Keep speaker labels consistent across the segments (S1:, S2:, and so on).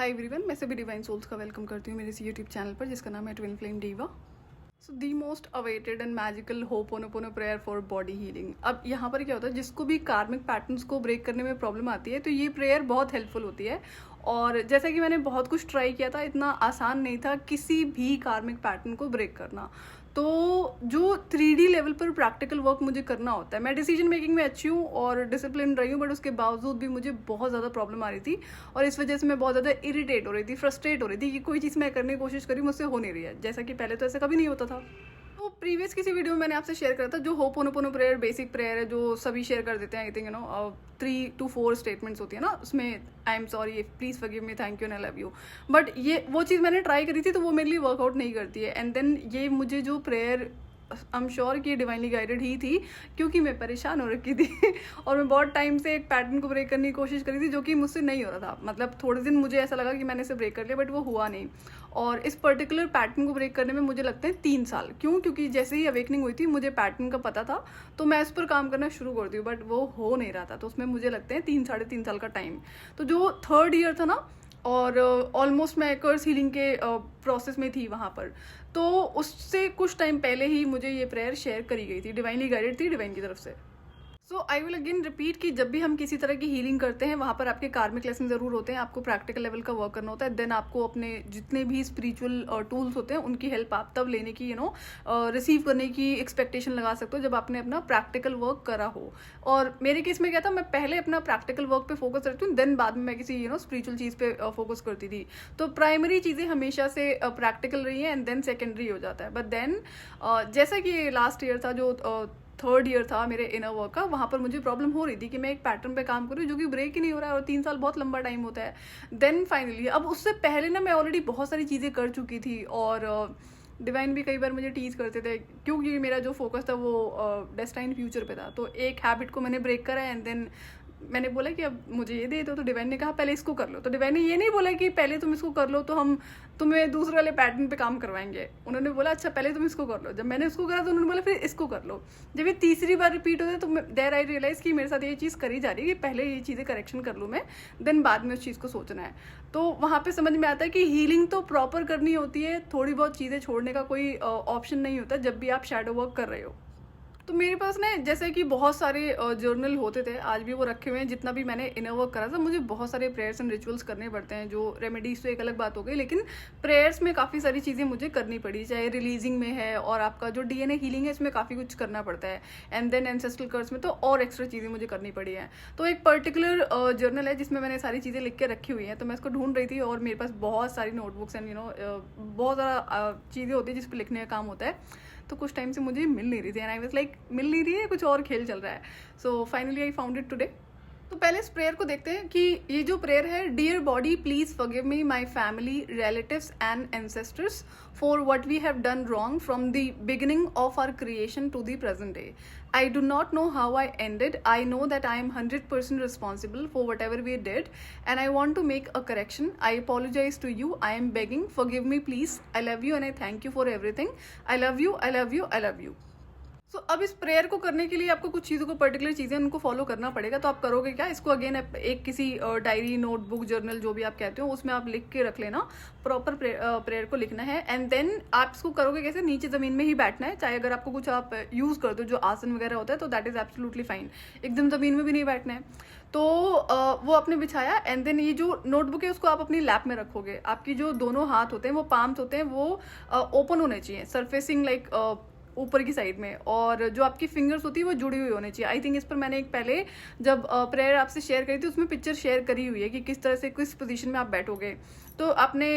S1: Hi everyone, मैं सभी divine souls का वेलकम करती हूँ मेरे इस यूट्यूब चैनल पर जिसका नाम है twin flame diva. So the most awaited and magical ho'oponopono prayer for body healing. अब यहाँ पर क्या होता है, जिसको भी कार्मिक पैटर्न्स को ब्रेक करने में प्रॉब्लम आती है तो ये प्रेयर बहुत हेल्पफुल होती है। और जैसा कि मैंने बहुत कुछ ट्राई किया था, इतना आसान नहीं था किसी भी कार्मिक पैटर्न को ब्रेक करना। तो जो 3D लेवल पर प्रैक्टिकल वर्क मुझे करना होता है, मैं डिसीजन मेकिंग में अच्छी हूँ और डिसिप्लिन रही हूँ, बट उसके बावजूद भी मुझे बहुत ज़्यादा प्रॉब्लम आ रही थी और इस वजह से मैं बहुत ज़्यादा इरिटेट हो रही थी, फ्रस्ट्रेट हो रही थी कि कोई चीज़ मैं करने की कोशिश करी, मुझसे हो नहीं रही है, जैसा कि पहले तो ऐसा कभी नहीं होता था। तो प्रीवियस किसी वीडियो में मैंने आपसे शेयर करा था जो होपोनोपोनो प्रेयर बेसिक प्रेयर है, जो सभी शेयर कर देते हैं। आई थिंक 3 to 4 स्टेटमेंट्स होती है ना, उसमें I am sorry, please forgive me, thank you and I love you. But ये वो चीज़ मैंने ट्राई करी थी तो वो मेरे लिए वर्कआउट नहीं करती है। एंड देन ये मुझे जो प्रेयर, आई एम श्योर कि डिवाइनली गाइडेड ही थी, क्योंकि मैं परेशान हो रखी थी और मैं बहुत टाइम से एक पैटर्न को ब्रेक करने की कोशिश करी थी जो कि मुझसे नहीं हो रहा था। मतलब थोड़े दिन मुझे ऐसा लगा कि मैंने इसे ब्रेक कर लिया, बट वो हुआ नहीं। और इस पर्टिकुलर पैटर्न को ब्रेक करने में मुझे लगते हैं 3 साल। क्यों? क्योंकि जैसे ही अवेकनिंग हुई थी मुझे पैटर्न का पता था तो मैं इस पर काम करना शुरू कर दी, बट वो हो नहीं रहा था। तो उसमें मुझे लगते हैं 3-3.5 साल का टाइम। तो जो 3rd ईयर था ना, और ऑलमोस्ट मैं कर्स हीलिंग के प्रोसेस में थी वहाँ पर, तो उससे कुछ टाइम पहले ही मुझे ये प्रेयर शेयर करी गई थी, डिवाइनली गाइडेड थी डिवाइन की तरफ से। सो आई विल अगेन रिपीट कि जब भी हम किसी तरह की हीलिंग करते हैं वहाँ पर आपके कार्मिक लेसन ज़रूर होते हैं, आपको प्रैक्टिकल लेवल का वर्क करना होता है। देन आपको अपने जितने भी स्पिरिचुअल टूल्स होते हैं उनकी हेल्प आप तब लेने की रिसीव करने की एक्सपेक्टेशन लगा सकते हो जब आपने अपना प्रैक्टिकल वर्क करा हो। और मेरे केस में क्या था, मैं पहले अपना प्रैक्टिकल वर्क पे फोकस करती हूँ, देन बाद में मैं किसी स्पिरिचुअल चीज़ पे फोकस करती थी। तो प्राइमरी चीज़ें हमेशा से प्रैक्टिकल रही हैं एंड देन सेकेंडरी हो जाता है। बट देन जैसा कि लास्ट ईयर था, जो 3rd ईयर था मेरे इनर वर्क का, वहाँ पर मुझे प्रॉब्लम हो रही थी कि मैं एक पैटर्न पे काम करूँ जो कि ब्रेक ही नहीं हो रहा है, और 3 साल बहुत लंबा टाइम होता है। देन फाइनली, अब उससे पहले ना मैं ऑलरेडी बहुत सारी चीज़ें कर चुकी थी और डिवाइन भी कई बार मुझे टीज करते थे क्योंकि मेरा जो फोकस था वो डेस्टाइन फ्यूचर पे था। तो एक हैबिट को मैंने ब्रेक करा एंड देन मैंने बोला कि अब मुझे ये दे दो, तो डिवाइन ने कहा पहले इसको कर लो। तो डिवाइन ने ये नहीं बोला कि पहले तुम इसको कर लो तो हम तुम्हें दूसरे वाले पैटर्न पे काम करवाएंगे। उन्होंने बोला अच्छा पहले तुम इसको कर लो। जब मैंने इसको करा तो उन्होंने बोला फिर इसको कर लो। जब ये तीसरी बार रिपीट होता है तो देयर आई रियलाइज कि मेरे साथ ये चीज़ करी जा रही है कि पहले ये चीज़ें करेक्शन कर लूँ मैं, देन बाद में उस चीज़ को सोचना है। तो वहाँ पे समझ में आता है कि हीलिंग तो प्रॉपर करनी होती है, थोड़ी बहुत चीज़ें छोड़ने का कोई ऑप्शन नहीं होता जब भी आप शैडो वर्क कर रहे हो। तो मेरे पास ना जैसे कि बहुत सारे जर्नल होते थे, आज भी वो रखे हुए हैं। जितना भी मैंने इनर वर्क करा था, मुझे बहुत सारे प्रेयर्स एंड रिचुअल्स करने पड़ते हैं। जो रेमेडीज तो एक अलग बात हो गई, लेकिन प्रेयर्स में काफ़ी सारी चीज़ें मुझे करनी पड़ी, चाहे रिलीजिंग में है और आपका जो DNA हीलिंग है इसमें काफ़ी कुछ करना पड़ता है। एंड देन एंसेस्ट्रल कर्स में तो और एक्स्ट्रा चीज़ें मुझे करनी पड़ी हैं। तो एक पर्टिकुलर जर्नल है जिसमें मैंने सारी चीज़ें लिख के रखी हुई हैं, तो मैं इसको ढूंढ रही थी और मेरे पास बहुत सारी नोटबुक्स एंड बहुत ज़्यादा चीज़ें होती है जिस पर लिखने का काम होता है। तो कुछ टाइम से मुझे मिल नहीं रही थी एंड आई वाज लाइक मिल नहीं रही है, कुछ और खेल चल रहा है। So finally I found it today. तो पहले इस प्रेयर को देखते हैं कि ये जो प्रेयर है, dear body please forgive me my family, relatives and ancestors for what we have done wrong from the beginning of our creation to the present day. I do not know how I ended. I know that I am 100% responsible for whatever we did and I want to make a correction. I apologize to you. I am begging. Forgive me please. I love you and I thank you for everything. I love you. I love you. I love you. अब इस prayer को करने के लिए आपको कुछ चीज़ों को, पर्टिकुलर चीज़ें उनको फॉलो करना पड़ेगा। तो आप करोगे क्या, इसको अगेन एक किसी डायरी, नोटबुक, जर्नल जो भी आप कहते हो उसमें आप लिख के रख लेना। प्रॉपर प्रेयर को लिखना है एंड देन आप इसको करोगे कैसे, नीचे ज़मीन में ही बैठना है। चाहे अगर आपको कुछ आप यूज़ करते हो जो आसन वगैरह होता है तो दैट इज़ एब्सोल्युटली फाइन, एकदम ज़मीन में भी नहीं बैठना है। तो वो आपने बिछाया एंड देन ये जो नोटबुक है उसको आप अपनी लैप में रखोगे। आपकी जो दोनों हाथ होते हैं, वो पाम्स होते हैं, वो ओपन होने चाहिए, सरफेसिंग लाइक ऊपर की साइड में, और जो आपकी फिंगर्स होती है वो जुड़ी हुई होनी चाहिए। आई थिंक इस पर मैंने एक पहले जब प्रेयर आपसे शेयर करी थी उसमें पिक्चर शेयर करी हुई है कि किस तरह से किस पोजीशन में आप बैठोगे। तो आपने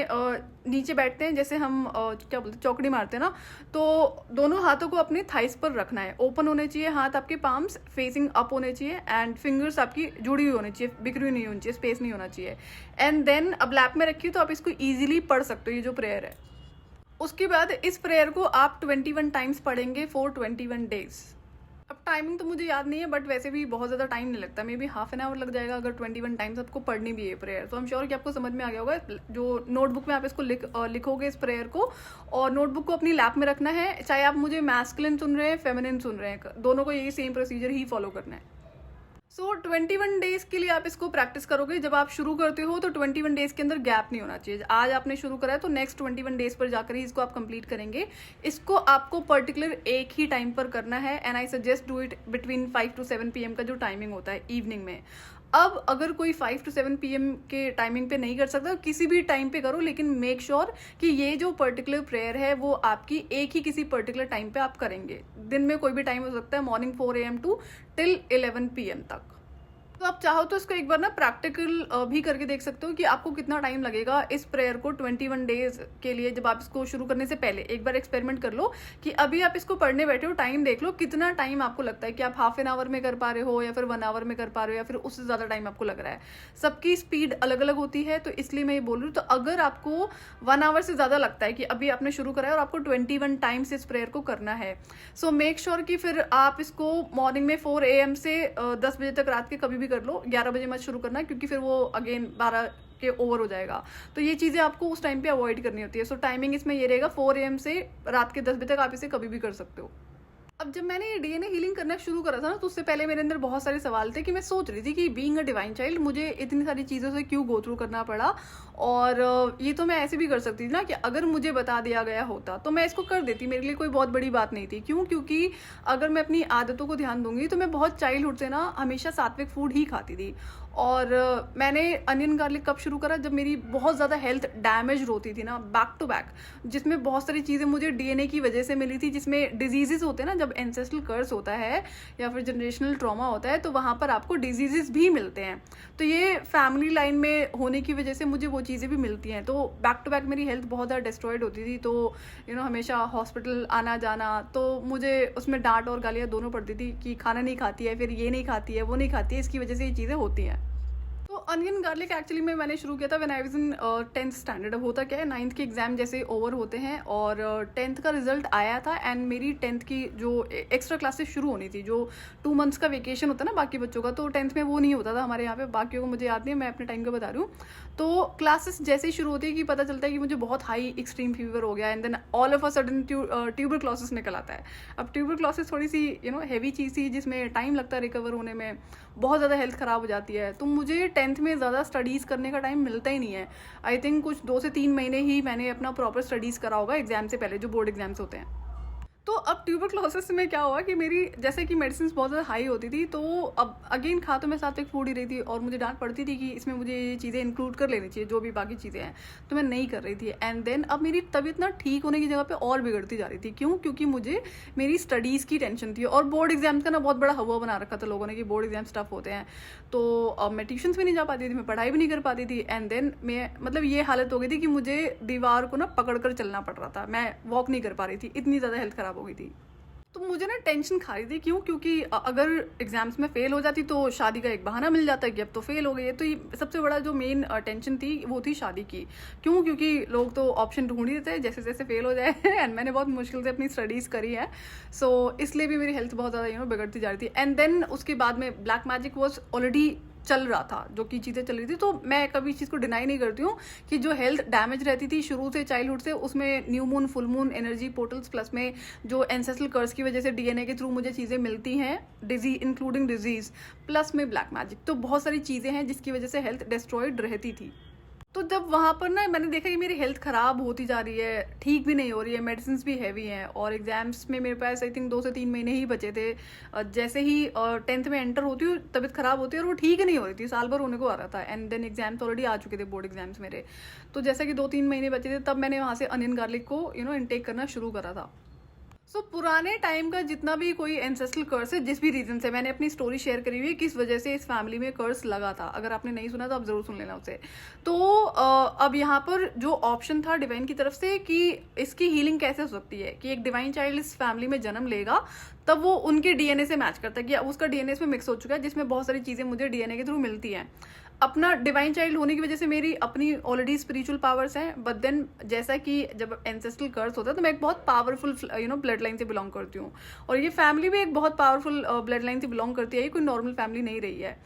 S1: नीचे बैठते हैं जैसे हम क्या बोलते हैं, चौकड़ी मारते हैं ना, तो दोनों हाथों को अपने थाइस पर रखना है। ओपन होने चाहिए हाथ, आपके पाम्स फेसिंग अप होने चाहिए एंड फिंगर्स आपकी जुड़ी हुई होनी चाहिए, बिखरी हुई नहीं होनी चाहिए, स्पेस नहीं होना चाहिए। एंड देन अब लैप में रखिए तो आप इसको ईजिली पढ़ सकते हो, ये जो प्रेयर है। उसके बाद इस प्रेयर को आप 21 टाइम्स पढ़ेंगे फॉर 21 डेज। अब टाइमिंग तो मुझे याद नहीं है, बट वैसे भी बहुत ज़्यादा टाइम नहीं लगता, may be half an hour लग जाएगा अगर 21 टाइम्स आपको पढ़नी भी है प्रेयर। तो आई एम श्योर कि आपको समझ में आ गया होगा। जो नोटबुक में आप इसको लिखोगे इस प्रेयर को, और नोटबुक को अपनी लैप में रखना है। चाहे आप मुझे मैस्कुलिन सुन रहे हैं, फेमिनिन सुन रहे हैं, दोनों को यही सेम प्रोसीजर ही फॉलो करना है। सो 21 डेज़ के लिए आप इसको प्रैक्टिस करोगे। जब आप शुरू करते हो तो 21 डेज़ के अंदर गैप नहीं होना चाहिए। आज आपने शुरू करा है तो नेक्स्ट 21 डेज़ पर जाकर ही इसको आप कंप्लीट करेंगे। इसको आपको पर्टिकुलर एक ही टाइम पर करना है and I suggest do it between 5 to 7 PM का जो टाइमिंग होता है इवनिंग में। अब अगर कोई 5 to 7 PM के टाइमिंग पे नहीं कर सकता, किसी भी टाइम पे करो, लेकिन मेक श्योर कि ये जो पर्टिकुलर प्रेयर है वो आपकी एक ही किसी पर्टिकुलर टाइम पे आप करेंगे। दिन में कोई भी टाइम हो सकता है, morning 4 AM to till 11 PM तक। तो आप चाहो तो इसको एक बार ना प्रैक्टिकल भी करके देख सकते हो कि आपको कितना टाइम लगेगा इस प्रेयर को 21 डेज के लिए। जब आप इसको शुरू करने से पहले एक बार एक्सपेरिमेंट कर लो कि अभी आप इसको पढ़ने बैठे हो, टाइम देख लो कितना टाइम आपको लगता है, कि आप हाफ एन आवर में कर पा रहे हो या फिर 1 आवर में कर पा रहे हो या फिर उससे ज़्यादा टाइम आपको लग रहा है। सबकी स्पीड अलग अलग होती है, तो इसलिए मैं ये बोल रही हूँ। तो अगर आपको 1 आवर से ज़्यादा लगता है कि अभी आपने शुरू करा है और आपको 21 टाइम्स इस प्रेयर को करना है, सो मेक श्योर कि फिर आप इसको मॉर्निंग में 4 AM से 10 बजे तक रात के कभी भी कर लो। 11 बजे मत शुरू करना, क्योंकि फिर वो अगेन 12 के ओवर हो जाएगा। तो ये चीज़ें आपको उस टाइम पे अवॉइड करनी होती है। सो टाइमिंग इसमें ये रहेगा 4 AM से रात के 10 बजे तक आप इसे कभी भी कर सकते हो। अब जब मैंने ये DNA हीलिंग करना शुरू करा था ना, तो उससे पहले मेरे अंदर बहुत सारे सवाल थे कि मैं सोच रही थी कि बीइंग अ डिवाइन चाइल्ड मुझे इतनी सारी चीज़ों से क्यों गो थ्रू करना पड़ा। और ये तो मैं ऐसे भी कर सकती थी ना, कि अगर मुझे बता दिया गया होता तो मैं इसको कर देती, मेरे लिए कोई बहुत बड़ी बात नहीं थी। क्यों? क्योंकि अगर मैं अपनी आदतों को ध्यान दूंगी तो मैं बहुत चाइल्डहुड से ना हमेशा सात्विक फूड ही खाती थी। और मैंने अनियन गार्लिक कब शुरू करा, जब मेरी बहुत ज़्यादा हेल्थ डैमेज होती थी ना, बैक टू बैक, जिसमें बहुत सारी चीज़ें मुझे DNA की वजह से मिली थी, जिसमें डिजीजेस होते हैं ना, जब एंसेस्ट्रल कर्स होता है या फिर जनरेशनल ट्रॉमा होता है तो वहाँ पर आपको डिजीजेस भी मिलते हैं। तो ये फैमिली लाइन में होने की वजह से मुझे वो चीज़ें भी मिलती हैं। तो बैक टू बैक मेरी हेल्थ बहुत ज़्यादा डिस्ट्रॉयड होती थी। तो हमेशा हॉस्पिटल आना जाना, तो मुझे उसमें डांट और गालियाँ दोनों पड़ती थी कि खाना नहीं खाती है, फिर ये नहीं खाती है, वो नहीं खाती है, इसकी वजह से ये चीज़ें होती हैं। तो अनियन गार्लिक एक्चुअली में मैंने शुरू किया था when I was in 10th standard. अब होता क्या है, 9th के एग्जाम जैसे ओवर होते हैं और 10th का रिजल्ट आया था एंड मेरी 10th की जो एक्स्ट्रा क्लासेस शुरू होनी थी, जो 2 मंथ्स का वेकेशन होता है ना बाकी बच्चों का, तो 10th में वो नहीं होता था हमारे यहाँ पे। बाकियों को मुझे याद नहीं है, मैं अपने टाइम का बता रही हूँ। तो क्लासेस जैसे ही शुरू होती है कि पता चलता है कि मुझे बहुत हाई एक्सट्रीम फीवर हो गया and then all of a sudden tuberculosis निकल आता है। अब ट्यूबर क्लॉसिस थोड़ी सी हैवी चीज़ थी, जिसमें टाइम लगता है रिकवर होने में, बहुत ज़्यादा हेल्थ ख़राब हो जाती है। तो मुझे 10th में ज़्यादा स्टडीज़ करने का टाइम मिलता ही नहीं है। आई थिंक कुछ 2 से 3 महीने ही मैंने अपना प्रॉपर स्टडीज़ करा होगा एग्जाम से पहले, जो बोर्ड एग्जाम्स होते हैं। तो अब ट्यूबरक्लोसिस में क्या हुआ कि मेरी जैसे कि मेडिसिन बहुत ज़्यादा हाई होती थी, तो अब अगेन खा तो मैं सात्विक फूड ही रही थी और मुझे डांट पड़ती थी कि इसमें मुझे ये चीज़ें इंक्लूड कर लेनी चाहिए, जो भी बाकी चीज़ें हैं, तो मैं नहीं कर रही थी। एंड देन अब मेरी तबीयत ना ठीक होने की जगह पे और बिगड़ती जा रही थी। क्यों? क्योंकि मुझे मेरी स्टडीज़ की टेंशन थी और बोर्ड एग्जाम्स का ना बहुत बड़ा हवा बना रखा था लोगों ने कि बोर्ड एग्जाम्स टफ होते हैं। तो अब मैं ट्यूशन्स भी नहीं जा पाती थी, मैं पढ़ाई भी नहीं कर पाती थी। एंड देन मैं मतलब ये हालत हो गई थी कि मुझे दीवार को ना पकड़ कर चलना पड़ रहा था, मैं वॉक नहीं कर पा रही थी, इतनी ज़्यादा हेल्थ ख़राब हो गई थी। तो मुझे ना टेंशन खा रही थी। क्यों? क्योंकि अगर एग्जाम्स में फेल हो जाती तो शादी का एक बहाना मिल जाता है कि अब तो फेल हो गई है। तो ये सबसे बड़ा जो मेन टेंशन थी वो थी शादी की। क्यों? क्योंकि लोग तो ऑप्शन ढूंढ ही देते हैं जैसे जैसे फेल हो जाए एंड मैंने बहुत मुश्किल से अपनी स्टडीज़ करी है। सो इसलिए भी मेरी हेल्थ बहुत ज़्यादा बिगड़ती जा रही थी। एंड देन उसके बाद में ब्लैक मैजिक वॉज ऑलरेडी चल रहा था, जो कि चीज़ें चल रही थी। तो मैं कभी इस चीज़ को डिनाई नहीं करती हूँ कि जो हेल्थ डैमेज रहती थी शुरू से चाइल्डहुड से, उसमें new moon, full moon, energy portals, plus में जो एंसेस्ट्रल कर्स की वजह से DNA के थ्रू मुझे चीज़ें मिलती हैं, डिजीज इंक्लूडिंग डिजीज, प्लस में ब्लैक मैजिक, तो बहुत सारी चीज़ें हैं जिसकी वजह से हेल्थ डिस्ट्रॉयड रहती थी। तो जब वहाँ पर ना मैंने देखा कि मेरी हेल्थ ख़राब होती जा रही है, ठीक भी नहीं हो रही है, मेडिसिन भी हैवी हैं और एग्जाम्स में मेरे पास आई थिंक 2 से 3 महीने ही बचे थे। जैसे ही 10th में एंटर होती हूँ तबीयत ख़राब होती है और वो ठीक नहीं हो रही थी, साल भर होने को आ रहा था। एंड देन एग्जाम्स ऑलरेडी आ चुके थे, बोर्ड एग्जाम्स मेरे। तो जैसा कि 2-3 महीने बचे थे तब मैंने वहाँ से अनियन गार्लिक को इनटेक करना शुरू करा था। सो पुराने टाइम का जितना भी कोई एंसेस्ट्रल कर्स है, जिस भी रीजन से, मैंने अपनी स्टोरी शेयर करी हुई है किस वजह से इस फैमिली में कर्स लगा था। अगर आपने नहीं सुना तो आप जरूर सुन लेना उसे। तो अब यहाँ पर जो ऑप्शन था डिवाइन की तरफ से कि इसकी हीलिंग कैसे हो सकती है, कि एक डिवाइन चाइल्ड इस फैमिली में जन्म लेगा तब वो उनके DNA से मैच करता है, कि उसका DNA इसमें मिक्स हो चुका है, जिसमें बहुत सारी चीज़ें मुझे DNA के थ्रू मिलती हैं। अपना डिवाइन चाइल्ड होने की वजह से मेरी अपनी ऑलरेडी स्पिरिचुअल पावर्स हैं, बट देन जैसा कि जब एंसेस्ट्रल कर्स होता है तो मैं एक बहुत पावरफुल ब्लड लाइन से बिलोंग करती हूँ और ये फैमिली भी एक बहुत पावरफुल ब्लड लाइन से बिलोंग करती है, ये कोई नॉर्मल फैमिली नहीं रही है।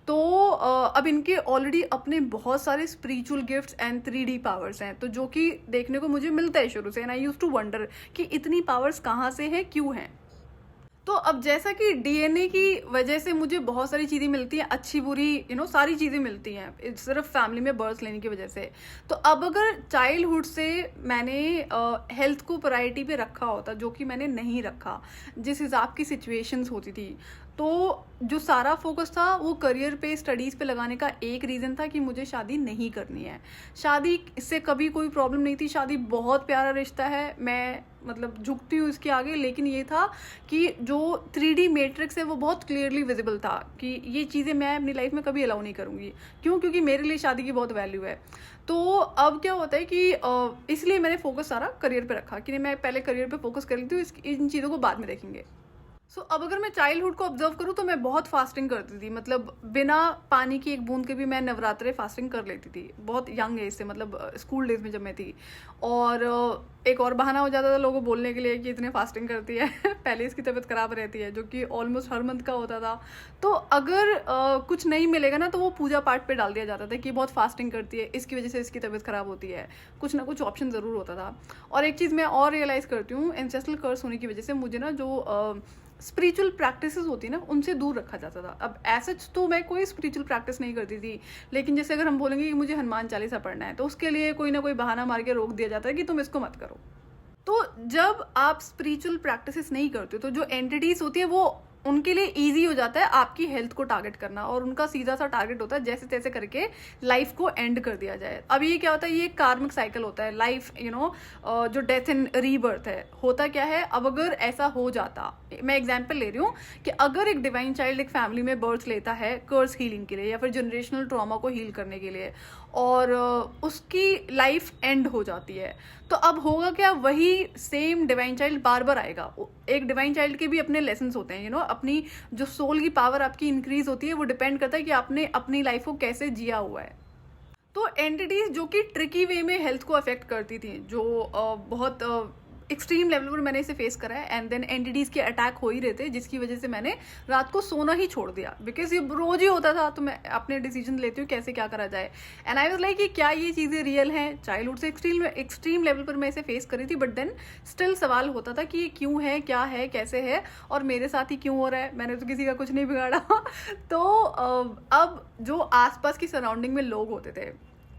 S1: तो अब इनके ऑलरेडी अपने बहुत सारे spiritual gifts and 3D powers हैं, तो जो कि देखने को मुझे मिलता है शुरू से। And I used to wonder कि इतनी पावर्स कहाँ से हैं, क्यों हैं। तो अब जैसा कि डीएनए की वजह से मुझे बहुत सारी चीज़ें मिलती हैं, अच्छी बुरी सारी चीज़ें मिलती हैं सिर्फ फैमिली में बर्थ लेने की वजह से। तो अब अगर चाइल्डहुड से मैंने हेल्थ को प्रायोरिटी पे रखा होता, जो कि मैंने नहीं रखा, जिस हिसाब की सिचुएशंस होती थी, तो जो सारा फोकस था वो करियर पे, स्टडीज़ पे लगाने का एक रीज़न था कि मुझे शादी नहीं करनी है। शादी इससे कभी कोई प्रॉब्लम नहीं थी, शादी बहुत प्यारा रिश्ता है, मैं मतलब झुकती हूँ इसके आगे। लेकिन ये था कि जो 3D मैट्रिक्स है वो बहुत क्लियरली विजिबल था कि ये चीज़ें मैं अपनी लाइफ में कभी अलाउ नहीं करूँगी। क्यों? क्योंकि मेरे लिए शादी की बहुत वैल्यू है। तो अब क्या होता है कि इसलिए मैंने फोकस सारा करियर पे रखा कि नहीं, मैं पहले करियर पे फोकस कर लेती हूँ, इन चीज़ों को बाद में देखेंगे। अब अगर मैं चाइल्डहुड को ऑब्जर्व करूँ तो मैं बहुत फास्टिंग करती थी, मतलब बिना पानी की एक बूंद के भी मैं नवरात्रे फास्टिंग कर लेती थी, बहुत यंग एज से, मतलब स्कूल डेज में जब मैं थी। और एक और बहाना हो जाता था लोगों को बोलने के लिए कि इतने फास्टिंग करती है पहले इसकी तबीयत खराब रहती है, जो कि ऑलमोस्ट हर मंथ का होता था। तो अगर कुछ नहीं मिलेगा ना तो वो पूजा पाठ पे डाल दिया जाता था कि बहुत फास्टिंग करती है, इसकी वजह से इसकी तबीयत खराब होती है। कुछ ना कुछ ऑप्शन ज़रूर होता था। और एक चीज़ मैं और रियलाइज़ करती हूँ, एंसेस्ट्रल कर्स होने की वजह से मुझे ना जो स्पिरिचुअल प्रैक्टिसेस होती है ना, उनसे दूर रखा जाता था। अब ऐसे तो मैं कोई स्पिरिचुअल प्रैक्टिस नहीं करती थी, लेकिन जैसे अगर हम बोलेंगे कि मुझे हनुमान चालीसा पढ़ना है, तो उसके लिए कोई ना कोई बहाना मार के रोक दिया जाता है कि तुम इसको मत करो। तो जब आप स्पिरिचुअल प्रैक्टिसेस नहीं करते तो जो एंटिटीज होती है वो उनके लिए इजी हो जाता है आपकी हेल्थ को टारगेट करना, और उनका सीधा सा टारगेट होता है जैसे तैसे करके लाइफ को एंड कर दिया जाए। अब ये क्या होता है, ये कार्मिक साइकिल होता है लाइफ, जो डेथ एंड रीबर्थ है। होता क्या है, अब अगर ऐसा हो जाता, मैं एग्जांपल ले रही हूँ कि अगर एक डिवाइन चाइल्ड एक फैमिली में बर्थ लेता है कर्स हीलिंग के लिए या फिर जनरेशनल ट्रॉमा को हील करने के लिए, और उसकी लाइफ एंड हो जाती है, तो अब होगा क्या, वही सेम डिवाइन चाइल्ड बार बार आएगा। एक डिवाइन चाइल्ड के भी अपने लेसन्स होते हैं, अपनी जो सोल की पावर आपकी इंक्रीज होती है, वो डिपेंड करता है कि आपने अपनी लाइफ को कैसे जिया हुआ है। तो एंटिटीज जो कि ट्रिकी वे में हेल्थ को अफेक्ट करती थी, जो बहुत एक्सट्रीम लेवल पर मैंने इसे फेस करा है, एंड देन एंटिटीज के अटैक हो ही रहे थे, जिसकी वजह से मैंने रात को सोना ही छोड़ दिया, बिकॉज ये रोज ही होता था। तो मैं अपने डिसीजन लेती हूँ कैसे क्या करा जाए, एंड आई वाज लाइक कि क्या ये चीज़ें रियल हैं। चाइल्डहुड से एक्सट्रीम लेवल पर मैं इसे फेस करी थी, बट देन स्टिल सवाल होता था कि ये क्यों है, क्या है, कैसे है, और मेरे साथ ही क्यों हो रहा है, मैंने तो किसी का कुछ नहीं बिगाड़ा तो अब जो आसपास की सराउंडिंग में लोग होते थे,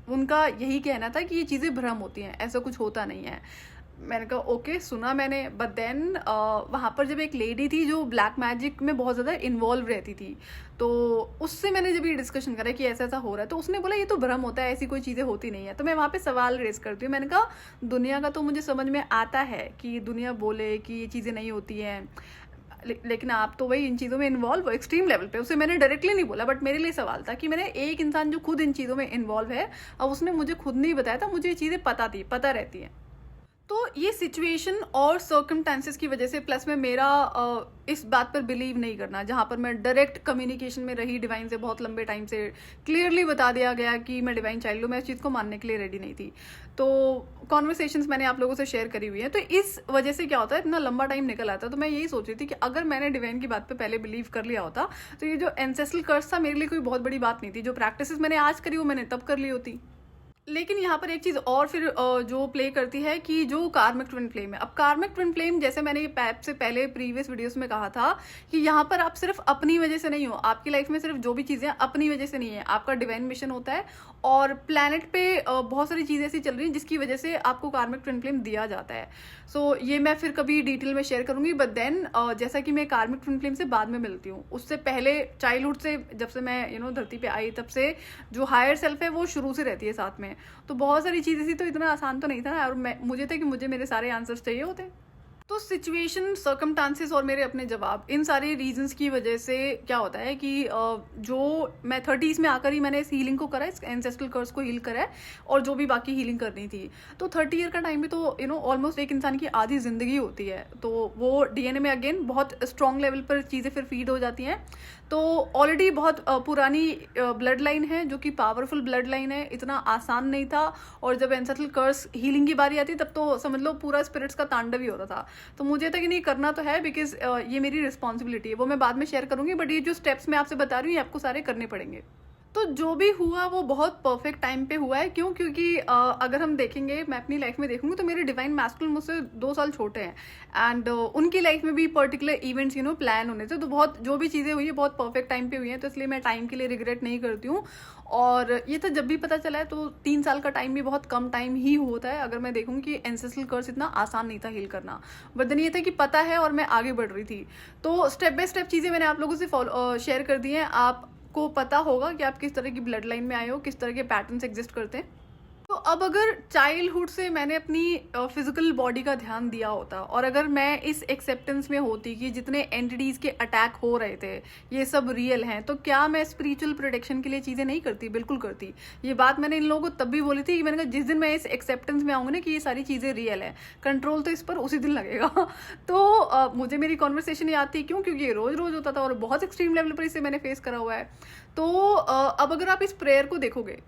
S1: उनका यही कहना था कि ये चीज़ें भ्रम होती हैं, ऐसा कुछ होता नहीं है। मैंने कहा ओके, सुना मैंने, बट देन वहाँ पर जब एक लेडी थी जो ब्लैक मैजिक में बहुत ज़्यादा इन्वॉल्व रहती थी, तो उससे मैंने जब ये डिस्कशन करा कि ऐसा ऐसा हो रहा है, तो उसने बोला ये तो भ्रम होता है, ऐसी कोई चीज़ें होती नहीं है। तो मैं वहाँ पे सवाल रेज करती हूँ, मैंने कहा दुनिया का तो मुझे समझ में आता है कि दुनिया बोले कि ये चीज़ें नहीं होती हैं, लेकिन आप तो वही इन चीज़ों में इन्वॉल्व हो एक्सट्रीम लेवल पे। उसे मैंने डायरेक्टली नहीं बोला, बट मेरे लिए सवाल था कि मैंने एक इंसान जो खुद इन चीज़ों में इन्वॉल्व है, अब उसने मुझे खुद नहीं बताया था, मुझे ये चीज़ें पता रहती हैं। तो ये सिचुएशन और सर्कमस्टेंसेस की वजह से, प्लस में मेरा इस बात पर बिलीव नहीं करना, जहाँ पर मैं डायरेक्ट कम्युनिकेशन में रही डिवाइन से बहुत लंबे टाइम से, क्लियरली बता दिया गया कि मैं डिवाइन चाइल्ड हूँ, मैं इस चीज़ को मानने के लिए रेडी नहीं थी। तो कॉन्वर्सेशंस मैंने आप लोगों से शेयर करी हुई है, तो इस वजह से क्या होता है, इतना लंबा टाइम निकल आता है। तो मैं यही सोच रही थी कि अगर मैंने डिवाइन की बात पे पहले बिलीव कर लिया होता, तो ये जो एंसेस्ट्रल कर्स था मेरे लिए कोई बहुत बड़ी बात नहीं थी। जो प्रैक्टिसेस मैंने आज करी वो मैंने तब कर ली होती। लेकिन यहाँ पर एक चीज़ और फिर जो प्ले करती है कि जो कार्मिक ट्विन फ्लेम है। अब कार्मिक ट्विन फ्लेम, जैसे मैंने पैप से पहले प्रीवियस वीडियोस में कहा था कि यहाँ पर आप सिर्फ अपनी वजह से नहीं हो, आपकी लाइफ में सिर्फ जो भी चीज़ें अपनी वजह से नहीं है, आपका डिवाइन मिशन होता है, और प्लैनेट पे बहुत सारी चीज़ें ऐसी चल रही हैं जिसकी वजह से आपको कार्मिक ट्विन फ्लेम दिया जाता है। सो ये मैं फिर कभी डिटेल में शेयर करूंगी, बट देन जैसा कि मैं कार्मिक ट्विन फ्लेम से बाद में मिलती हूँ, उससे पहले चाइल्डहुड से, जब से मैं धरती पे आई, तब से जो हायर सेल्फ है वो शुरू से रहती है साथ में। तो बहुत सारी चीज़ें थी, तो इतना आसान तो नहीं था, और मुझे था कि मुझे मेरे सारे आंसर्स चाहिए होते। तो सिचुएशन, सर्कमस्टांसेस और मेरे अपने जवाब, इन सारे रीजंस की वजह से क्या होता है कि जो मैं 30s में आकर ही मैंने इस हीलिंग को करा, इस एंसेस्ट्रल कर्स को हील करा है, और जो भी बाकी हीलिंग करनी थी। तो 30 ईयर का टाइम भी तो ऑलमोस्ट एक इंसान की आधी ज़िंदगी होती है। तो वो डीएनए में अगेन बहुत स्ट्रॉन्ग लेवल पर चीज़ें फिर फीड हो जाती हैं। तो ऑलरेडी बहुत पुरानी ब्लड लाइन है, जो कि पावरफुल ब्लड लाइन है, इतना आसान नहीं था। और जब एंसेस्ट्रल कर्स हीलिंग की बारी आती, तब तो समझ लो पूरा स्पिरिट्स का तांडव ही होता था। तो मुझे था कि नहीं, करना तो है, बिकॉज ये मेरी रिस्पॉन्सिबिलिटी है। वो मैं बाद में शेयर करूंगी, बट ये जो स्टेप्स मैं आपसे बता रही हूँ, ये आपको सारे करने पड़ेंगे। तो जो भी हुआ वो बहुत परफेक्ट टाइम पे हुआ है। क्यों? क्योंकि अगर हम देखेंगे, मैं अपनी लाइफ में देखूंगी तो मेरे डिवाइन मैस्कुलिन मुझसे 2 साल छोटे हैं, एंड उनकी लाइफ में भी पर्टिकुलर इवेंट्स प्लान होने थे, तो बहुत जो भी चीज़ें हुई है बहुत परफेक्ट टाइम पे हुई हैं, तो इसलिए मैं टाइम के लिए रिग्रेट नहीं करती हूँ। और ये तो जब भी पता चला है, तो 3 साल का टाइम भी बहुत कम टाइम ही होता है। अगर मैं देखूँ कि एंसेस्ट्रल कर्स इतना आसान नहीं था हील करना, बट देन ये था कि पता है और मैं आगे बढ़ रही थी। तो स्टेप बाय स्टेप चीज़ें मैंने आप लोगों से शेयर कर दी हैं। आपको पता होगा कि आप किस तरह की ब्लड लाइन में आए हो, किस तरह के पैटर्न्स एग्जिस्ट करते हैं। तो अब अगर चाइल्डहुड से मैंने अपनी फिजिकल बॉडी का ध्यान दिया होता, और अगर मैं इस एक्सेप्टेंस में होती कि जितने एंटिटीज के अटैक हो रहे थे ये सब रियल हैं, तो क्या मैं स्पिरिचुअल प्रोटेक्शन के लिए चीज़ें नहीं करती? बिल्कुल करती। ये बात मैंने इन लोगों को तब भी बोली थी कि मैंने कहा जिस दिन मैं इस एक्सेप्टेंस में आऊँगी ना कि ये सारी चीज़ें रियल है, कंट्रोल तो इस पर उसी दिन लगेगा। तो मुझे मेरी कॉन्वर्सेशन याद थी। क्यों? क्योंकि ये रोज रोज होता था और बहुत एक्सट्रीम लेवल पर इसे मैंने फेस करा हुआ है। तो अब अगर आप इस प्रेयर को देखोगे,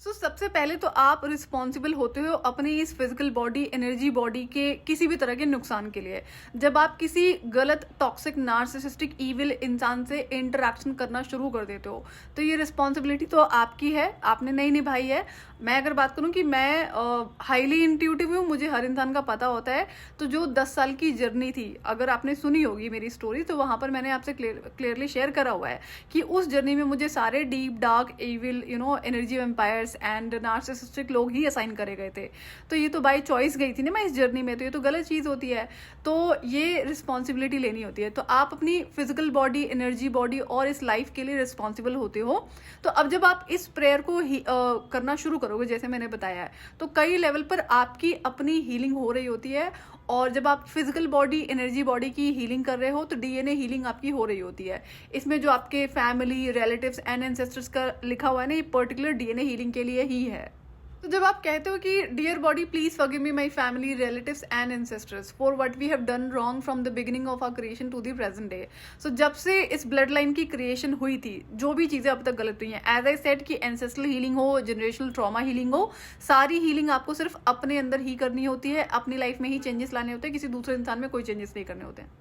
S1: सबसे पहले तो आप रिस्पॉन्सिबल होते हो अपनी इस फिजिकल बॉडी, एनर्जी बॉडी के किसी भी तरह के नुकसान के लिए। जब आप किसी गलत, टॉक्सिक, नार्सिसिस्टिक, इविल इंसान से इंटरेक्शन करना शुरू कर देते हो, तो ये रिस्पॉन्सिबिलिटी तो आपकी है, आपने नहीं निभाई है। मैं अगर बात करूं कि मैं हाईली इंट्यूटिव हूँ, मुझे हर इंसान का पता होता है। तो जो 10 साल की जर्नी थी, अगर आपने सुनी होगी मेरी स्टोरी, तो वहां पर मैंने आपसे क्लियरली शेयर करा हुआ है कि उस जर्नी में मुझे सारे deep, dark, evil, energy vampires and narcissistic लोग ही असाइन करे गए थे। तो ये तो बाय चॉइस गई थी ना मैं इस जर्नी में, तो ये तो गलत चीज़ होती है। तो ये रिस्पॉन्सिबिलिटी लेनी होती है। तो आप अपनी फिजिकल बॉडी, एनर्जी बॉडी और इस लाइफ के लिए रिस्पॉन्सिबल होते हो। तो अब जब आप इस प्रेयर को करना शुरू करोगे, जैसे मैंने बताया है, तो कई लेवल पर आपकी अपनी हीलिंग हो रही होती है। और जब आप फिजिकल बॉडी, एनर्जी बॉडी की हीलिंग कर रहे हो, तो डीएनए हीलिंग आपकी हो रही होती है। इसमें जो आपके फैमिली, रिलेटिव्स एंड एंसेस्टर्स का लिखा हुआ है ना, ये पर्टिकुलर डीएनए हीलिंग के लिए ही है। तो जब आप कहते हो कि dear body please forgive me my family, relatives and ancestors for what we have done wrong from the beginning of our creation to the present day. So जब से इस ब्लड लाइन की क्रिएशन हुई थी, जो भी चीजें अब तक गलत हुई हैं, एज आई सेड कि एंसेस्ट्रल हीलिंग हो, जनरेशनल ट्रॉमा हीलिंग हो, सारी हीलिंग आपको सिर्फ अपने अंदर ही करनी होती है, अपनी लाइफ में ही चेंजेस लाने होते हैं, किसी दूसरे इंसान में कोई चेंजेस नहीं करने होते हैं।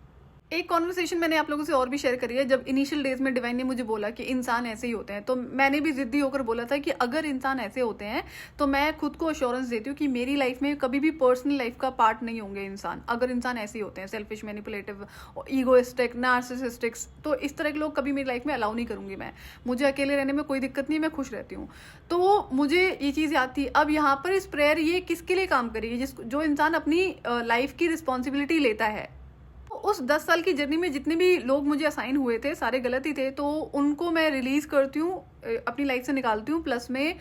S1: एक कॉन्वर्सेशन मैंने आप लोगों से और भी शेयर करी है। जब इनिशियल डेज में डिवाइन ने मुझे बोला कि इंसान ऐसे ही होते हैं, तो मैंने भी जिद्दी होकर बोला था कि अगर इंसान ऐसे होते हैं तो मैं खुद को अश्योरेंस देती हूँ कि मेरी लाइफ में कभी भी पर्सनल लाइफ का पार्ट नहीं होंगे इंसान, अगर इंसान ऐसे ही होते हैं, सेल्फिश, मैनिपुलेटिव, ईगोइस्टिक, नार्सिसिस्टिक्स। तो इस तरह के लोग कभी मेरी लाइफ में अलाउ नहीं करूंगी मैं। मुझे अकेले रहने में कोई दिक्कत नहीं है, मैं खुश रहती हूँ। तो मुझे ये चीज़ याद थी। अब यहाँ पर इस प्रेयर ये किसके लिए काम करेगी? जो इंसान अपनी लाइफ की रिस्पॉन्सिबिलिटी लेता है। उस 10 साल की जर्नी में जितने भी लोग मुझे असाइन हुए थे, सारे गलत ही थे, तो उनको मैं रिलीज करती हूँ, अपनी लाइफ से निकालती हूँ। प्लस में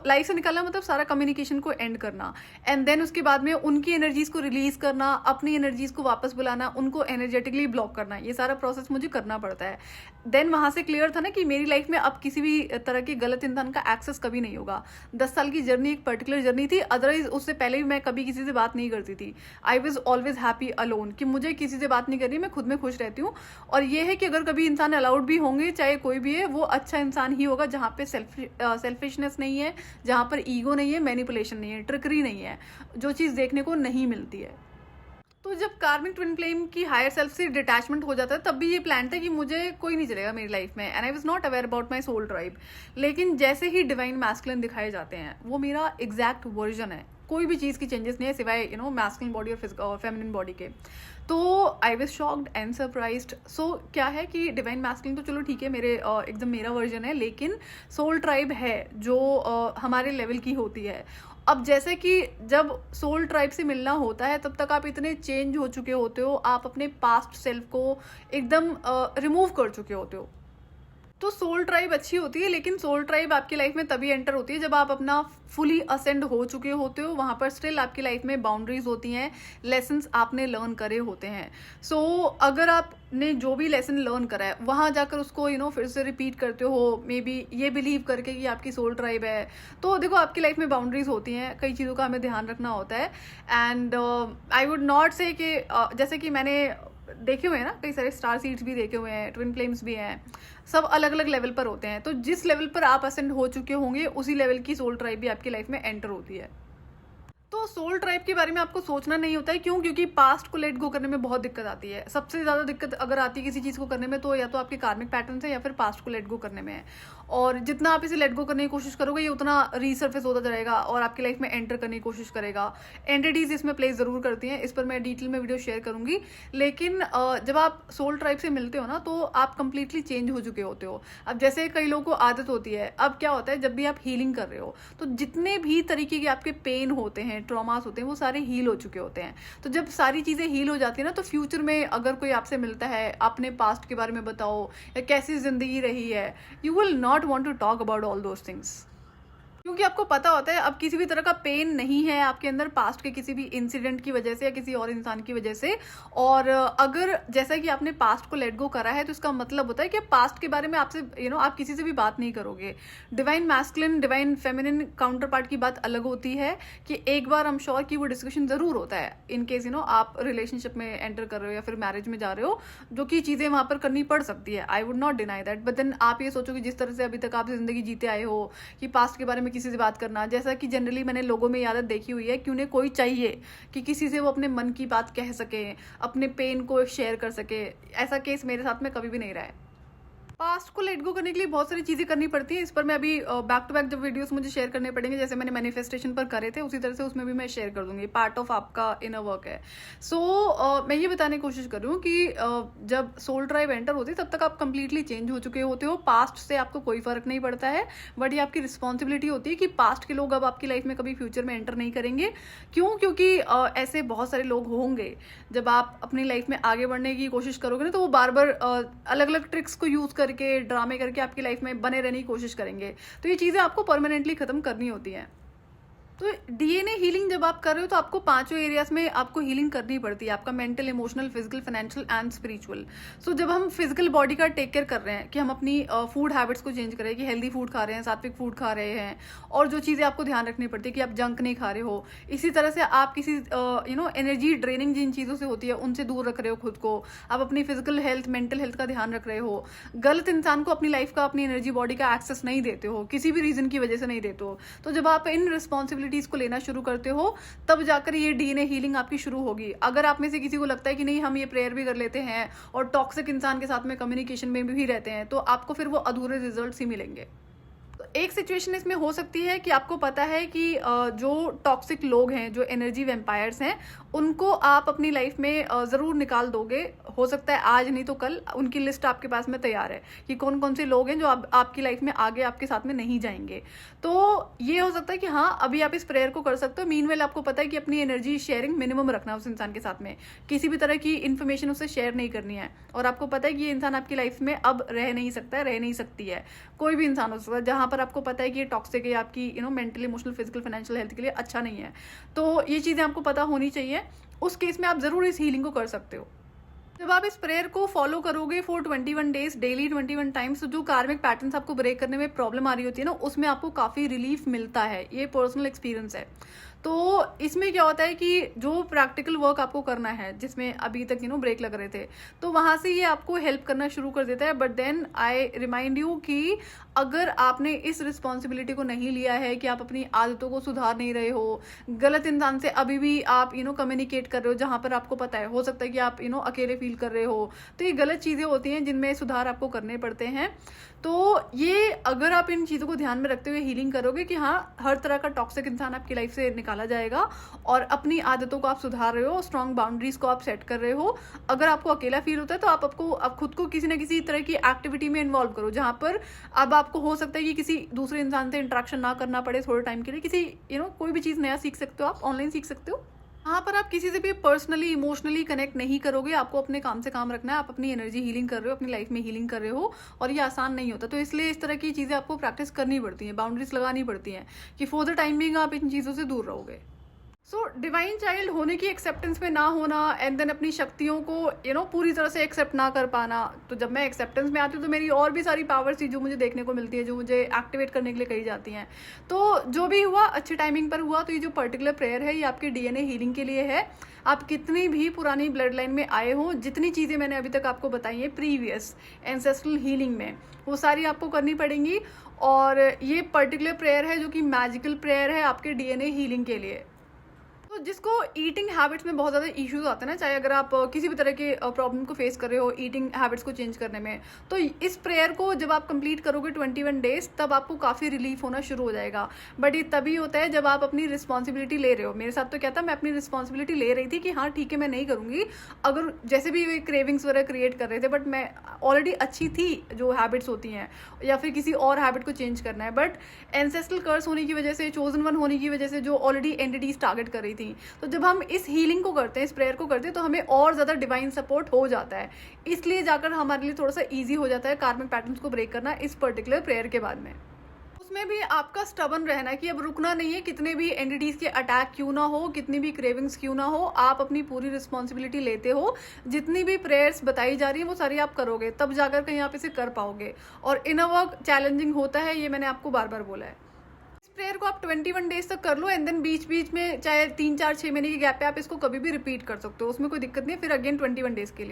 S1: लाइफ से निकालना मतलब सारा कम्युनिकेशन को एंड करना, एंड देन उसके बाद में उनकी एनर्जीज को रिलीज करना, अपनी एनर्जीज को वापस बुलाना, उनको एनर्जेटिकली ब्लॉक करना, ये सारा प्रोसेस मुझे करना पड़ता है। देन वहां से क्लियर था ना कि मेरी लाइफ में अब किसी भी तरह के गलत इंसान का एक्सेस कभी नहीं होगा। 10 साल की जर्नी एक पर्टिकुलर जर्नी थी, अदरवाइज उससे पहले भी मैं कभी किसी से बात नहीं करती थी। I was always happy alone, कि मुझे किसी से बात नहीं करनी, मैं खुद में खुश रहती हूँ। और ये है कि अगर कभी इंसान अलाउड भी होंगे, चाहे कोई भी है, वो अच्छा इंसान ही होगा जहाँ पे सेल्फिशनेस नहीं है, जहां पर ईगो नहीं है, मैनिपुलेशन नहीं है, ट्रिकरी नहीं है, जो चीज देखने को नहीं मिलती है। तो जब कार्मिक ट्विन फ्लेम की हायर सेल्फ से डिटैचमेंट हो जाता है, तब भी ये प्लान था कि मुझे कोई नहीं चलेगा मेरी लाइफ में, and I was not aware about my soul tribe. लेकिन जैसे ही डिवाइन मैस्कुलिन दिखाए जाते हैं, वो मेरा एग्जैक्ट वर्जन है, कोई भी चीज़ की चेंजेस नहीं है सिवाय मैस्कुलिन बॉडी और फेमिनिन बॉडी के। तो I was shocked and surprised. So क्या है कि डिवाइन मैस्कुलिन तो चलो ठीक है, मेरे एकदम मेरा वर्जन है, लेकिन सोल ट्राइब है जो हमारे लेवल की होती है। अब जैसे कि जब सोल ट्राइब से मिलना होता है, तब तक आप इतने चेंज हो चुके होते हो, आप अपने पास्ट सेल्फ को एकदम रिमूव कर चुके होते हो। तो सोल ट्राइब अच्छी होती है, लेकिन सोल ट्राइब आपकी लाइफ में तभी एंटर होती है जब आप अपना फुली असेंड हो चुके होते हो। वहां पर स्टिल आपकी लाइफ में बाउंड्रीज होती हैं, लेसन्स आपने लर्न करे होते हैं। सो अगर आपने जो भी लेसन लर्न करा है, वहां जाकर उसको फिर से रिपीट करते हो, मे बी ये बिलीव करके कि आपकी सोल ट्राइब है, तो देखो आपकी लाइफ में बाउंड्रीज होती हैं, कई चीज़ों का हमें ध्यान रखना होता है। एंड आई वुड नॉट से कि जैसे कि मैंने देखे हुए हैं ना, कई सारे स्टार सीड्स भी देखे हुए हैं, ट्विन फ्लेम्स भी हैं, सब अलग अलग लेवल पर होते हैं। तो जिस लेवल पर आप असेंड हो चुके होंगे, उसी लेवल की सोल ट्राइब भी आपकी लाइफ में एंटर होती है। तो सोल ट्राइब के बारे में आपको सोचना नहीं होता है, क्यों? क्योंकि पास्ट को लेट गो करने में बहुत दिक्कत आती है। सबसे ज़्यादा दिक्कत अगर आती है किसी चीज़ को करने में, तो या तो आपके कार्मिक पैटर्न से या फिर पास्ट को लेट गो करने में है। और जितना आप इसे लेट गो करने की कोशिश करोगे, ये उतना रीसर्फेस होता जाएगा और आपकी लाइफ में एंटर करने की कोशिश करेगा। एंटिटीज इसमें प्ले ज़रूर करती हैं, इस पर मैं डिटेल में वीडियो शेयर करूंगी। लेकिन जब आप सोल ट्राइब से मिलते हो ना, तो आप कंप्लीटली चेंज हो चुके होते हो। अब जैसे कई लोगों को आदत होती है, अब क्या होता है, जब भी आप हीलिंग कर रहे हो तो जितने भी तरीके के आपके पेन होते हैं, ट्रॉमास होते हैं, वो सारे हील हो चुके होते हैं। तो जब सारी चीज़ें हील हो जाती है ना, तो फ्यूचर में अगर कोई आपसे मिलता है, अपने पास्ट के बारे में बताओ या कैसी जिंदगी रही है, you will not want to talk about all those things, क्योंकि आपको पता होता है अब किसी भी तरह का पेन नहीं है आपके अंदर पास्ट के किसी भी इंसिडेंट की वजह से या किसी और इंसान की वजह से। और अगर जैसा कि आपने पास्ट को लेट गो करा है, तो इसका मतलब होता है कि पास्ट के बारे में आपसे आप किसी से भी बात नहीं करोगे। Divine masculine divine feminine counter part की बात अलग होती है कि एक बार आई एम श्योर कि वो डिस्कशन जरूर होता है इन केस आप रिलेशनशिप में एंटर कर रहे हो या फिर मैरिज में जा रहे हो, जो कि चीजें वहां पर करनी पड़ सकती है। I would not deny that, but then आप ये सोचो कि जिस तरह से अभी तक आप जिंदगी जीते आए हो कि पास्ट के बारे में किसी से बात करना, जैसा कि जनरली मैंने लोगों में आदत देखी हुई है कि उन्हें कोई चाहिए कि किसी से वो अपने मन की बात कह सके, अपने पेन को शेयर कर सके। ऐसा केस मेरे साथ में कभी भी नहीं रहा है। पास्ट को लेट गो करने के लिए बहुत सारी चीजें करनी पड़ती है। इस पर मैं अभी बैक टू बैक जब वीडियोस मुझे शेयर करने पड़ेंगे, जैसे मैंने मैनिफेस्टेशन पर करे थे, उसी तरह से उसमें भी मैं शेयर कर दूंगी। पार्ट ऑफ आपका इनर वर्क है। मैं ये बताने की कोशिश कर रही हूँ कि जब सोल ट्राइब एंटर होती है, तब तक आप कंप्लीटली चेंज हो चुके होते हो। पास्ट से आपको कोई फर्क नहीं पड़ता है, बट ये आपकी रिस्पॉन्सिबिलिटी होती है कि पास्ट के लोग अब आपकी लाइफ में कभी फ्यूचर में एंटर नहीं करेंगे। क्यों? क्योंकि ऐसे बहुत सारे लोग होंगे, जब आप अपनी लाइफ में आगे बढ़ने की कोशिश करोगे ना, तो वो बार बार अलग अलग ट्रिक्स को यूज करके, ड्रामे करके आपकी लाइफ में बने रहने की कोशिश करेंगे। तो ये चीजें आपको परमानेंटली खत्म करनी होती हैं। तो डीएनए हीलिंग जब आप कर रहे हो, तो आपको पांचों एरियाज में आपको हीलिंग करनी पड़ती है, आपका mental, emotional, physical, financial and spiritual. So जब हम फिजिकल बॉडी का टेक केयर कर रहे हैं कि हम अपनी फूड हैबिट्स को चेंज करें, कि हेल्दी फूड खा रहे हैं, सात्विक फूड खा रहे हैं, और जो चीज़ें आपको ध्यान रखनी पड़ती है कि आप जंक नहीं खा रहे हो। इसी तरह से आप किसी एनर्जी ड्रेनिंग जिन चीज़ों से होती है उनसे दूर रख रहे हो खुद को। आप अपनी फिजिकल हेल्थ, मेंटल हेल्थ का ध्यान रख रहे हो। गलत इंसान को अपनी लाइफ का, अपनी एनर्जी बॉडी का एक्सेस नहीं देते हो, किसी भी रीजन की वजह से नहीं देते हो। तो जब आप इन रिस्पॉन्सिबिलिटीज को लेना शुरू करते हो, तब जाकर ये डीएनए हीलिंग आपकी शुरू होगी। अगर आप में से किसी को लगता है कि नहीं, हम ये प्रेयर भी कर लेते हैं और टॉक्सिक इंसान के साथ में कम्युनिकेशन में भी रहते हैं, तो आपको फिर वो अधूरे रिजल्ट्स ही मिलेंगे। तो एक सिचुएशन इसमें हो सकती है कि आपको पता है कि जो टॉक्सिक लोग हैं, जो एनर्जी वेम्पायर्स हैं, उनको आप अपनी लाइफ में ज़रूर निकाल दोगे। हो सकता है आज नहीं तो कल उनकी लिस्ट आपके पास में तैयार है कि कौन कौन से लोग हैं जो आपकी लाइफ में आगे आपके साथ में नहीं जाएंगे। तो ये हो सकता है कि हाँ, अभी आप इस प्रेयर को कर सकते हो। मीनवेल आपको पता है कि अपनी एनर्जी शेयरिंग मिनिमम रखना है उस इंसान के साथ में, किसी भी तरह की इन्फॉर्मेशन उससे शेयर नहीं करनी है। और आपको पता है कि ये इंसान आपकी लाइफ में अब रह नहीं सकता है, रह नहीं सकती है। कोई भी इंसान हो सकता है जहां पर आपको पता है कि ये टॉक्सिक है, आपकी mental, emotional, physical, financial health के लिए अच्छा नहीं है। तो ये चीज़ें आपको पता होनी चाहिए। उस केस में आप ज़रूर इस हीलिंग को कर सकते हो। जब आप इस प्रेयर को फॉलो करोगे फॉर 21 डेज डेली 21 टाइम्स, तो जो कार्मिक पैटर्न्स आपको ब्रेक करने में प्रॉब्लम आ रही होती है ना, उसमें आपको काफ़ी रिलीफ मिलता है। ये पर्सनल एक्सपीरियंस है। तो इसमें क्या होता है कि जो प्रैक्टिकल वर्क आपको करना है, जिसमें अभी तक ब्रेक लग रहे थे, तो वहां से ये आपको हेल्प करना शुरू कर देता है। But then I remind you कि अगर आपने इस रिस्पॉन्सिबिलिटी को नहीं लिया है कि आप अपनी आदतों को सुधार नहीं रहे हो, गलत इंसान से अभी भी आप कम्युनिकेट कर रहे हो जहां पर आपको पता है, हो सकता है कि आप अकेले फील कर रहे हो, तो ये गलत चीजें होती हैं जिनमें सुधार आपको करने पड़ते हैं। तो ये अगर आप इन चीज़ों को ध्यान में रखते हुए हीलिंग करोगे कि हाँ, हर तरह का टॉक्सिक इंसान आपकी लाइफ से निकाला जाएगा और अपनी आदतों को आप सुधार रहे हो, स्ट्रॉन्ग बाउंड्रीज को आप सेट कर रहे हो। अगर आपको अकेला फील होता है तो आप खुद को किसी ना किसी तरह की एक्टिविटी में इन्वॉल्व करो, जहां पर अब आपको हो सकता है कि किसी दूसरे इंसान से इंटरेक्शन ना करना पड़े थोड़े टाइम के लिए। किसी कोई भी चीज़ नया सीख सकते हो, आप ऑनलाइन सीख सकते हो। वहाँ पर आप किसी से भी पर्सनली, इमोशनली कनेक्ट नहीं करोगे। आपको अपने काम से काम रखना है। आप अपनी एनर्जी हीलिंग कर रहे हो, अपनी लाइफ में हीलिंग कर रहे हो, और ये आसान नहीं होता। तो इसलिए इस तरह की चीज़ें आपको प्रैक्टिस करनी पड़ती हैं, बाउंड्रीज लगानी पड़ती हैं कि फॉर द टाइम बिंग आप इन चीज़ों से दूर रहोगे। सो डिवाइन चाइल्ड होने की एक्सेप्टेंस में ना होना, एंड देन अपनी शक्तियों को पूरी तरह से एक्सेप्ट ना कर पाना। तो जब मैं एक्सेप्टेंस में आती हूँ तो मेरी और भी सारी पावर्स थी जो मुझे देखने को मिलती है, जो मुझे एक्टिवेट करने के लिए कही जाती हैं। तो जो भी हुआ अच्छी टाइमिंग पर हुआ। तो ये जो पर्टिकुलर प्रेयर है, ये आपके डीएनए हीलिंग के लिए है। आप कितनी भी पुरानी ब्लड लाइन में आए हो, जितनी चीज़ें मैंने अभी तक आपको बताई हैं प्रीवियस एंसेस्ट्रल हीलिंग में, वो सारी आपको करनी पड़ेंगी। और ये पर्टिकुलर प्रेयर है जो कि मैजिकल प्रेयर है आपके डीएनए हीलिंग के लिए। तो जिसको ईटिंग हैबिट्स में बहुत ज़्यादा इश्यूज आते हैं ना, चाहे अगर आप किसी भी तरह के प्रॉब्लम को फेस कर रहे हो ईटिंग हैबिट्स को चेंज करने में, तो इस प्रेयर को जब आप कंप्लीट करोगे 21 डेज, तब आपको काफ़ी रिलीफ होना शुरू हो जाएगा। बट ये तभी होता है जब आप अपनी रिस्पॉन्सिबिलिटी ले रहे हो। मेरे साथ तो क्या था, मैं अपनी रिस्पॉन्सिबिलिटी ले रही थी कि हाँ ठीक है मैं नहीं करूँगी, अगर जैसे भी वे क्रेविंग्स वगैरह क्रिएट कर रहे थे, बट मैं ऑलरेडी अच्छी थी जो हैबिट्स होती हैं, या फिर किसी और हैबिट को चेंज करना है। बट एंसेस्ट्रल कर्स होने की वजह से, चोजन वन होने की वजह से, जो ऑलरेडी एंटिटीज टारगेट कर रही थी, तो जब हम इस हीलिंग को करते हैं, इस प्रेयर को करते हैं, तो हमें और ज़्यादा डिवाइन सपोर्ट हो जाता है। इसलिए जाकर हमारे लिए थोड़ा सा ईजी हो जाता है कार्मिक पैटर्न्स को ब्रेक करना इस पर्टिकुलर प्रेयर के बाद में। उसमें भी आपका स्टबन रहना है कि अब रुकना नहीं है, कितने भी एंटिटीज के अटैक क्यों ना हो, कितनी भी क्रेविंग्स क्यों ना हो, आप अपनी पूरी रिस्पॉन्सिबिलिटी लेते हो। जितनी भी प्रेयर्स बताई जा रही है वो सारी आप करोगे, तब जाकर कहीं आप इसे कर पाओगे। और इनर वर्क चैलेंजिंग होता है, ये मैंने आपको बार बार बोला है। प्रेयर को आप 21 डेज तक कर लो, एंड देन बीच बीच में चाहे 3, 4, 6 महीने के गैप पे आप इसको कभी भी रिपीट कर सकते हो, उसमें कोई दिक्कत नहीं है। फिर अगेन 21 डेज के लिए